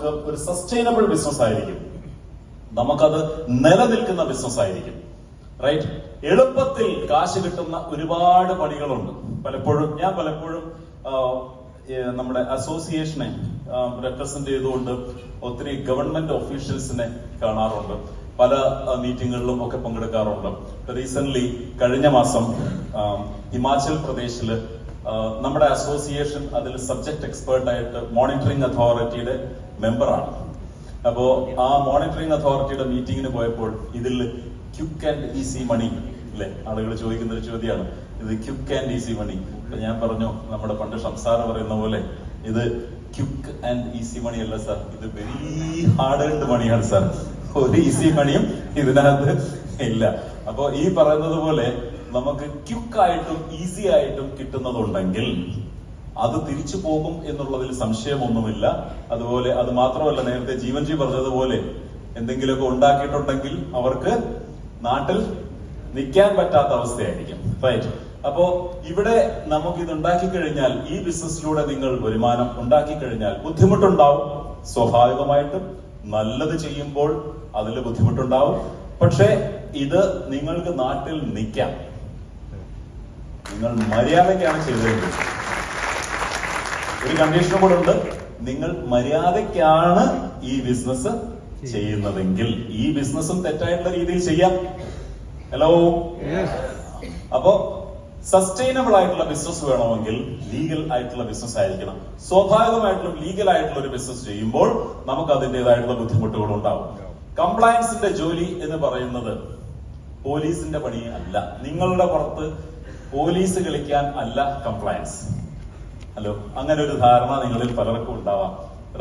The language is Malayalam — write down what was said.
നമുക്ക് ഒരു സസ്റ്റൈനബിൾ ബിസിനസ് ആയിരിക്കും, നമുക്കത് നിലനിൽക്കുന്ന ബിസിനസ് ആയിരിക്കും. റൈറ്റ്? എളുപ്പത്തിൽ കാശ് കിട്ടുന്ന ഒരുപാട് പണികളുണ്ട്. ഞാൻ പലപ്പോഴും നമ്മുടെ അസോസിയേഷനെ റെപ്രസെന്റ് ചെയ്തുകൊണ്ട് ഒത്തിരി ഗവൺമെന്റ് ഒഫീഷ്യൽസിനെ കാണാറുണ്ട്, പല മീറ്റിങ്ങുകളിലും ഒക്കെ പങ്കെടുക്കാറുണ്ട്. റീസെന്റ് കഴിഞ്ഞ മാസം ഹിമാചൽ പ്രദേശില് നമ്മുടെ അസോസിയേഷൻ അതിൽ സബ്ജക്ട് എക്സ്പേർട്ടായിട്ട് മോണിറ്ററിംഗ് അതോറിറ്റിയുടെ മെമ്പറാണ്. അപ്പോ ആ മോണിറ്ററിംഗ് അതോറിറ്റിയുടെ മീറ്റിംഗിന് പോയപ്പോൾ ഇതിൽ ക്വിക്ക് ആൻഡ് ഈസി മണി അല്ലെ, ആളുകൾ ചോദിക്കുന്ന ഒരു ചോദ്യമാണ്, ഇത് ക്വിക്ക് ആൻഡ് ഈസി മണി. അപ്പൊ ഞാൻ പറഞ്ഞു, നമ്മുടെ പണ്ട് സംസാരം പറയുന്ന പോലെ ഇത് ക്വിക്ക് ആൻഡ് ഈസി മണി അല്ല സാർ, ഇത് വെരി ഹാർഡ് ഏൺഡ് മണിയാണ് സാർ. ഒരു ഈസി മണിയും ഇതിനകത്ത് ഇല്ല. അപ്പോ ഈ പറയുന്നത് പോലെ നമുക്ക് ക്വിക്കായിട്ടും ഈസി ആയിട്ടും കിട്ടുന്നതുണ്ടെങ്കിൽ അത് തിരിച്ചു പോകും എന്നുള്ളതിൽ സംശയമൊന്നുമില്ല. അതുപോലെ അത് മാത്രമല്ല, നേരത്തെ ജീവൻജി പറഞ്ഞതുപോലെ എന്തെങ്കിലുമൊക്കെ ഉണ്ടാക്കിയിട്ടുണ്ടെങ്കിൽ അവർക്ക് നാട്ടിൽ നിൽക്കാൻ പറ്റാത്ത അവസ്ഥയായിരിക്കും. റൈറ്റ്? അപ്പോ ഇവിടെ നമുക്ക് ഇത് ഉണ്ടാക്കി കഴിഞ്ഞാൽ, ഈ ബിസിനസ്സിലൂടെ നിങ്ങൾ വരുമാനം ഉണ്ടാക്കി കഴിഞ്ഞാൽ ബുദ്ധിമുട്ടുണ്ടാവും. സ്വാഭാവികമായിട്ടും നല്ലത് ചെയ്യുമ്പോൾ അതിൽ ബുദ്ധിമുട്ടുണ്ടാവും. പക്ഷെ ഇത് നിങ്ങൾക്ക് നാട്ടിൽ നിൽക്കാം, നിങ്ങൾ മര്യാദയ്ക്കാണ് ചെയ്തത്. ഒരു കണ്ടീഷനും കൂടെ ഉണ്ട്, നിങ്ങൾ മര്യാദയ്ക്കാണ് ഈ ബിസിനസ് ചെയ്യുന്നതെങ്കിൽ ഈ ബിസിനസ്സും തെറ്റായിട്ടുള്ള രീതിയിൽ ചെയ്യാം. ഹലോ? അപ്പോ സസ്റ്റൈനബിൾ ആയിട്ടുള്ള ബിസിനസ് വേണമെങ്കിൽ ലീഗൽ ആയിട്ടുള്ള ബിസിനസ് ആയിരിക്കണം. സ്വാഭാവികമായിട്ടും ലീഗൽ ആയിട്ടുള്ള ഒരു ബിസിനസ് ചെയ്യുമ്പോൾ നമുക്ക് അതിൻ്റെതായിട്ടുള്ള ബുദ്ധിമുട്ടുകൾ ഉണ്ടാവും. കംപ്ലയൻസിന്റെ ജോലി എന്ന് പറയുന്നത് പോലീസിന്റെ പണി അല്ല. നിങ്ങളുടെ പുറത്ത് പോലീസ് കളിക്കാൻ അല്ല കംപ്ലയൻസ്. ഹലോ? അങ്ങനെ ഒരു ധാരണ നിങ്ങളിൽ പലർക്കും ഉണ്ടാവാം.